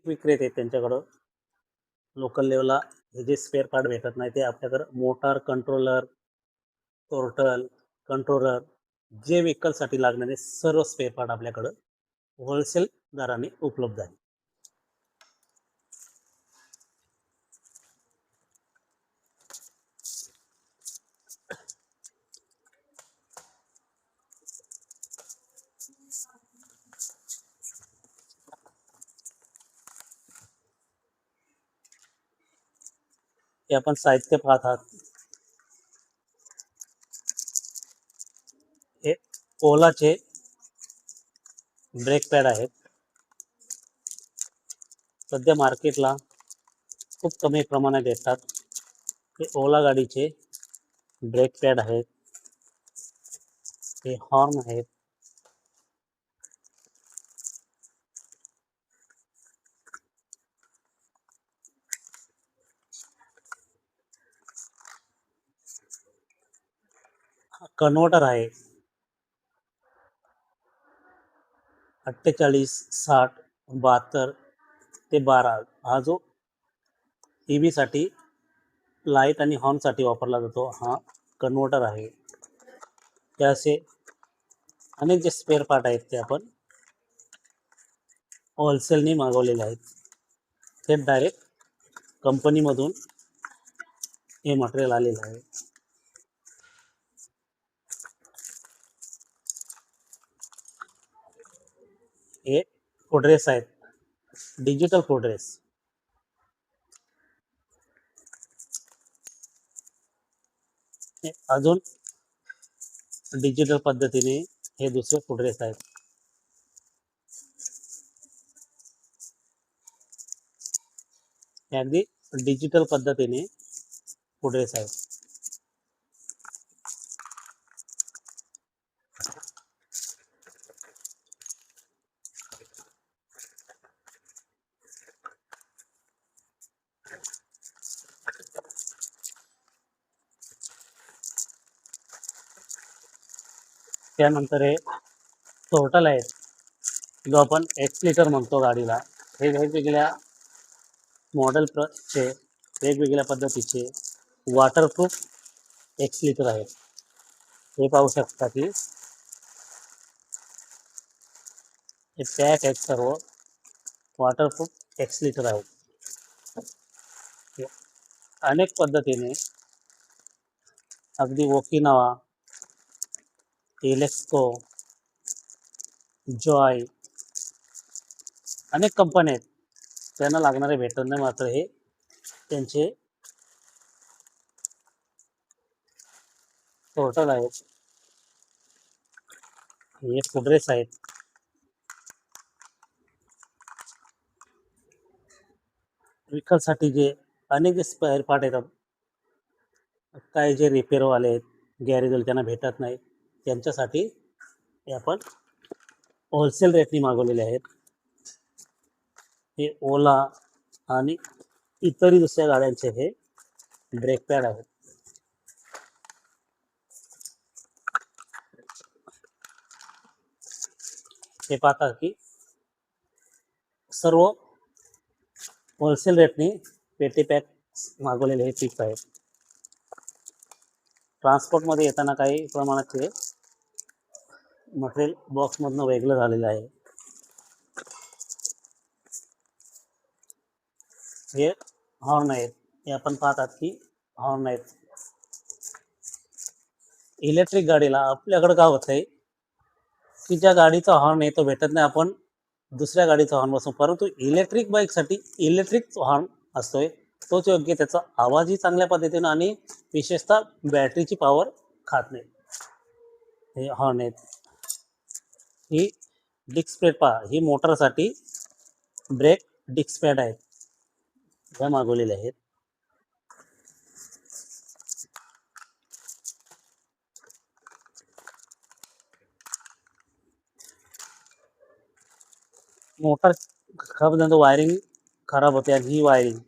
विक्रेते आहेत त्यांच्याकडं लोकल लेवलला हे जे स्पेअर पार्ट भेटत नाही ते आपल्याकडं मोटार कंट्रोलर, पोर्टल, कंट्रोलर जे व्हेकलसाठी लागणारे सर्व स्पेअर पार्ट आपल्याकडं होलसेल दराने उपलब्ध आहे. हे आपण साहित्य पाहत आहात. हे ओलाचे ब्रेक पॅड आहेत. सध्या मार्केटला खूप कमी प्रमाणात येतात. हे ओला गाडीचे ब्रेक पॅड आहेत. हे हॉर्न आहेत. कन्व्हर्टर आहे 48, 60, 72 ते 12. हा जो EV साठी लाईट आणि हॉर्नसाठी वापरला जातो हा कन्व्हर्टर आहे. ते असे अनेक जे स्पेअर पार्ट आहेत ते आपण होलसेलनी मागवलेले आहेत. ते डायरेक्ट कंपनीमधून हे मटेरियल आलेलं आहे. हे फुटरेस आहेत, डिजिटल फुटरेस. हे अजून डिजिटल पद्धतीने हे दुसरे फुटरेस आहेत. हे अगदी डिजिटल पद्धतीने फुटरेस आहेत. त्यानंतर हे टोटल आहेत, जो आपण एक्सलिटर म्हणतो गाडीला. हे वेगवेगळ्या मॉडेलचे वेगवेगळ्या पद्धतीचे वॉटरप्रूफ एक्सलिटर आहेत. हे पाहू शकता की हे पॅक आहेत सर्व वॉटरप्रूफ एक्सलिटर आहेत. हे अनेक पद्धतीने अगदी ओकिनावा, एलेक्सको, जॉय अनेक कंपन्या आहेत. त्यांना लागणारे भेटत नाही, मात्र हे त्यांचे टोटल आहेत. हे फुटरेस आहेत. व्हेकलसाठी जे अनेक जे स्पेअर पार्ट येतात, काही जे रिपेअरवाले आहेत, गॅरेजवाले त्यांना भेटत नाही, त्यांच्यासाठी हे आपण होलसेल रेटनी मागवलेले आहेत. हे ओला आणि इतरही दुसऱ्या गाड्यांचे हे ब्रेक पॅड आहेत. हे पाहता की सर्व होलसेल रेटने पेटी पॅक मागवलेले हे चिप्स आहेत. ट्रान्सपोर्टमध्ये येताना काही प्रमाणात हे मटेरियल बॉक्समधनं वेगळं झालेलं आहे. हे हॉर्न आहेत. हे आपण पाहतात की हॉर्न आहेत. इलेक्ट्रिक गाडीला आपल्याकडं काय होत आहे की ज्या गाडीचा हॉर्न आहे तो भेटत नाही, आपण दुसऱ्या गाडीचा हॉर्न बसवू. परंतु इलेक्ट्रिक बाईकसाठी इलेक्ट्रिक हॉर्न असतोय तोच योग्य, त्याचा आवाजही चांगल्या पद्धतीनं आणि विशेषतः बॅटरीची पॉवर खात नाही. हे हॉर्न आहेत. ही डिस्क पॅड पहा, ही मोटरसाठी ब्रेक डिस्क पॅड आहेत, ह्या मागवलेल्या आहेत. मोटर खराब झाल्यानंतर वायरिंग खराब होते आणि ही वायरिंग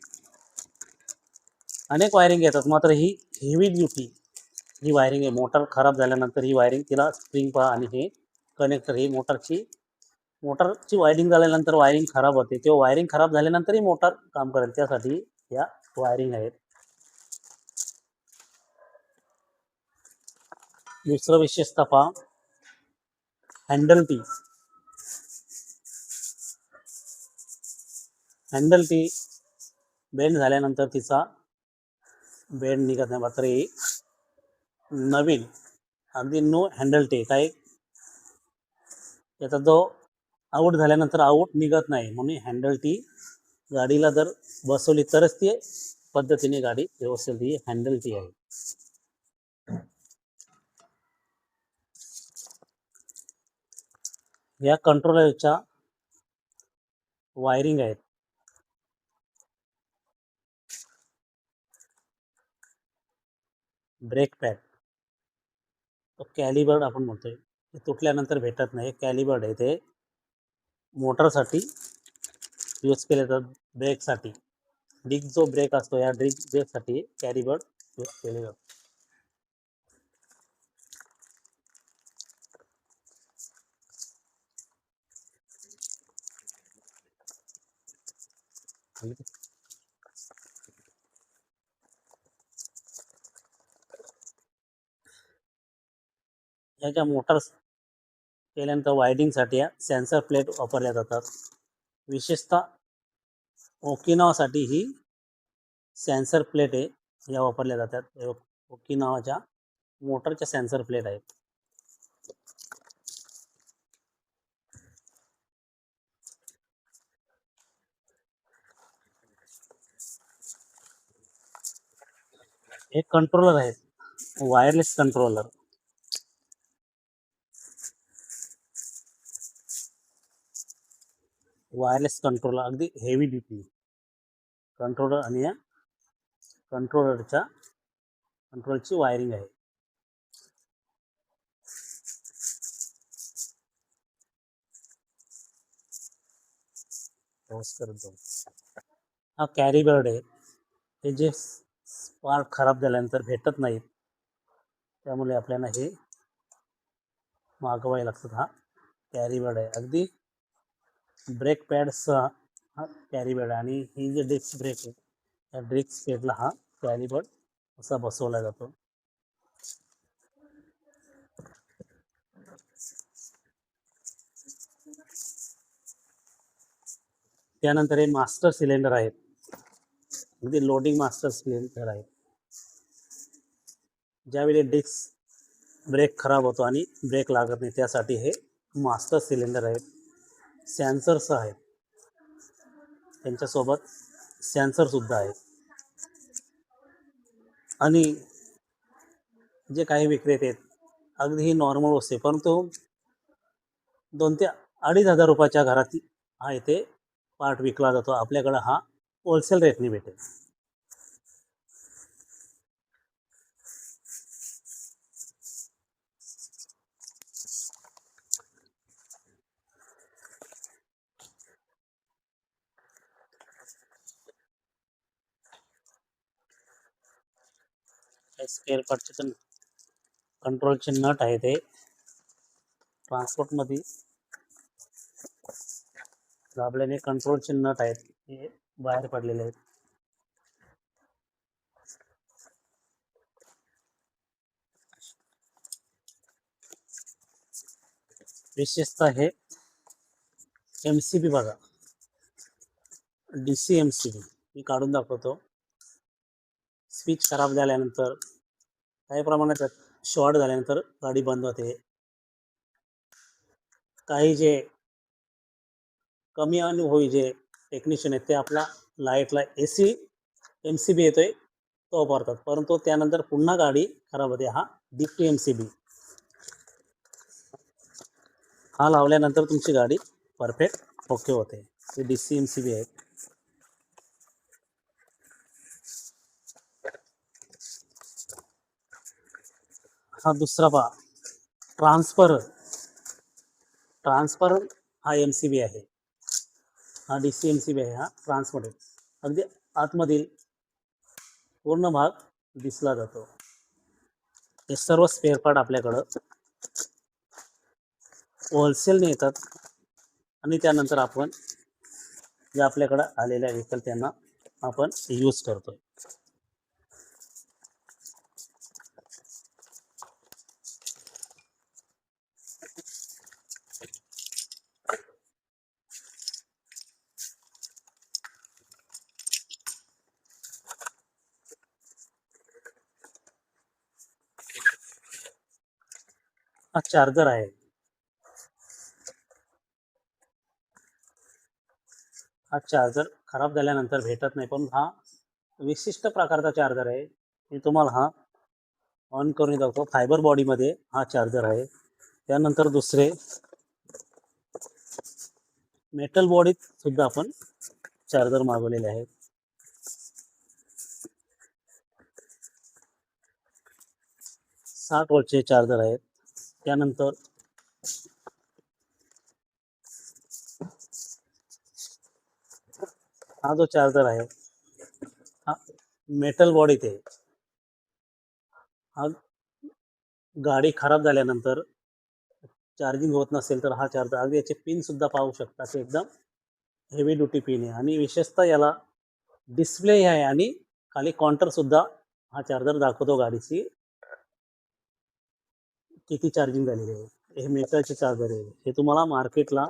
अनेक वायरिंग येतात, मात्र ही हेवी ड्युटी ही वायरिंग आहे. मोटर खराब झाल्यानंतर ही वायरिंग, तिला स्प्रिंग पहा आणि हे कनेक्टर, ही मोटरची मोटारची वायरिंग झाल्यानंतर वायरिंग खराब होते, तेव्हा वायरिंग खराब झाल्यानंतरही मोटार काम करेल, त्यासाठी या वायरिंग आहेत. दुसरं विशेषतः पहा, हँडल टी बेंड झाल्यानंतर तिचा बेंड निघत नाही, मात्र ही नवीन अगदी नो हँडल टी काय याचा जो आऊट झाल्यानंतर आऊट निघत नाही, म्हणून हँडल टी गाडीला जर बसवली तरच ती पद्धतीने गाडी व्यवस्थित ही हँडल टी आहे. या कंट्रोलरच्या वायरिंग आहेत. ब्रेक पॅड तो कॅलिबर्ड आपण म्हणतोय, ते तुटल्यानंतर भेटत नाही, कॅलिबर्ड आहे, ते मोटरसाठी यूज केले जातात. ब्रेकसाठी डिस्क जो ब्रेक असतो, या डिस्क ब्रेकसाठी कॅलिबर्ड यूज केले जातात. याच्या मोटर्स केल्यानंतर वायरिंगसाठी या सेन्सर प्लेट वापरल्या जातात. विशेषतः ओकिनावासाठी ही सेन्सर प्लेट आहे, या वापरल्या जातात. ओकिनावाच्या मोटरच्या सेन्सर प्लेट आहेत. एक कंट्रोलर आहेत, वायरलेस कंट्रोलर. वायरलेस कंट्रोलर अगदी हेवी ड्युटी कंट्रोलर, आणि या कंट्रोलची वायरिंग आहे. हा कॅरीबर्ड आहे, हे जे स्पार्क खराब झाल्यानंतर भेटत नाहीत, त्यामुळे आपल्याला हे मागवावे लागतात. हा कॅरीबर्ड आहे, अगदी ब्रेक पॅडसह हा कॅरीबर्ड, आणि ही जे डिस्क ब्रेक आहे, त्या डिस्क ब्रेकला हा कॅरीबर्ड असा बसवला जातो. त्यानंतर हे मास्टर सिलेंडर आहेत, अगदी लोडिंग मास्टर सिलेंडर आहे. ज्यावेळी डिस्क ब्रेक खराब होतो आणि ब्रेक लागत नाही, त्यासाठी हे मास्टर सिलेंडर आहेत. सेन्सर्स आहेत, त्यांच्यासोबत सेन्सर सुद्धा आहेत. आणि जे काही विक्रेते आहेत, अगदी ही नॉर्मल वस्तू आहे, परंतु 2 ते 2,500 रुपयाच्या घरात हा इथे पार्ट विकला जातो. आपल्याकडं हा होलसेल रेटने भेटेल. स्पेअर पार्टचे कंट्रोलचे नट आहे, ते ट्रान्सपोर्टमध्ये दाबल्याने कंट्रोलचे नट आहेत, हे बाहेर पडलेले आहेत. विशेषतः हे MCB बघा, DC MCB मी काढून दाखवतो. स्विच खराब झाल्यानंतर काही प्रमाणात शॉर्ट झाल्यानंतर गाडी बंद होते. काही जे कमी अनुभवी जे टेक्निशियन आहेत, ते आपला लाईटला AC MCB येतोय तो वापरतात, परंतु त्यानंतर पुन्हा गाडी खराब होते. हा DC MCB हा लावल्यानंतर तुमची गाडी परफेक्ट ओके होते. हे DC MCB आहे. हा दुसरा पहा, ट्रान्सफर हा MCB आहे, हा DC MCB आहे. हा ट्रान्सफर अगदी आतमधील पूर्ण भाग दिसला जातो. हे सर्व स्पेअर पार्ट आपल्याकडं होलसेलने येतात, आणि त्यानंतर आपण जे आपल्याकडे आलेल्या व्हेकल त्यांना आपण यूज करतोय. हा चार्जर आहे. हा चार्जर खराब झाल्यानंतर भेटत नाही, पण हा विशिष्ट प्रकारचा चार्जर आहे. मी तुम्हाला हा ऑन करून दाखवतो. फायबर बॉडीमध्ये हा चार्जर आहे. त्यानंतर दुसरे मेटल बॉडीत सुद्धा आपण चार्जर मागवलेले आहेत. 60 वोल्टचे चार्जर आहेत. त्यानंतर हा जो चार्जर आहे हा मेटल बॉडीत आहे. हा गाडी खराब झाल्यानंतर चार्जिंग होत नसेल तर हा चार्जर, अगदी याचे पिन सुद्धा पाहू शकता की एकदम हेवी ड्युटी पिन आहे. आणि विशेषतः याला डिस्प्ले आहे आणि खाली काउंटर सुद्धा हा चार्जर दाखवतो गाडीची किती चार्जिंग झालेली आहे. हे मेटलचे चार्जर आहे. हे तुम्हाला मार्केटला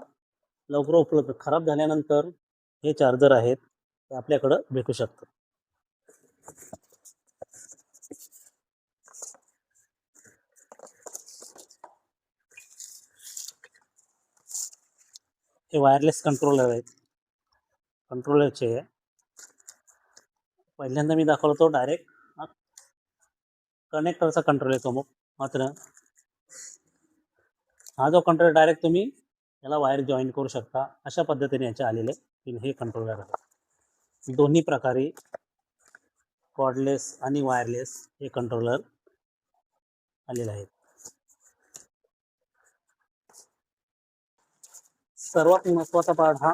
लवकर उपलब्ध, खराब झाल्यानंतर हे चार्जर आहेत ते आपल्याकडं भेटू शकतात. हे वायरलेस कंट्रोलर आहेत. कंट्रोलरचे आहे. पहिल्यांदा मी दाखवला तो डायरेक्ट कनेक्टरचा कंट्रोल येतो. मग मात्र हा जो कंट्रोल डायरेक्ट तुम्ही याला वायर जॉईन करू शकता. अशा पद्धतीने याचे आलेले हे कंट्रोलर आहे. दोन्ही प्रकारे कॉर्डलेस आणि वायरलेस हे कंट्रोलर आलेले आहेत. सर्वात महत्त्वाचा पार्ट हा,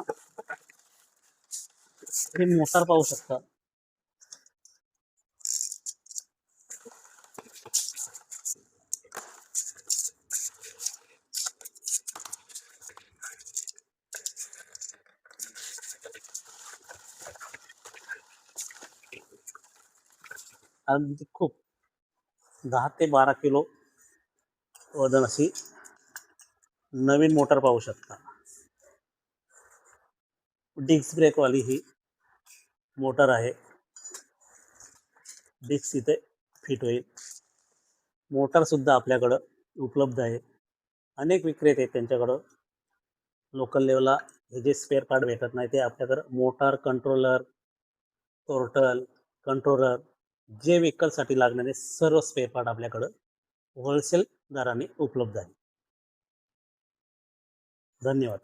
हे मोटार पाहू शकता. अगदी खूप 10 ते 12 किलो वजन अशी नवीन मोटार पाहू शकता. डिस्क ब्रेकवाली ही मोटर आहे. डिस्क इथे फिट होईल. मोटार सुद्धा आपल्याकडं उपलब्ध आहे. अनेक विक्रेते आहेत त्यांच्याकडं. लोकल लेवलला हे जे स्पेअर पार्ट भेटत नाही ते आपल्याकडं मोटार, कंट्रोलर, टोर्टल, कंट्रोलर, जे व्हेकलसाठी लागणारे सर्व स्पेअर पार्ट आपल्याकडं होलसेल दराने उपलब्ध आहे. धन्यवाद.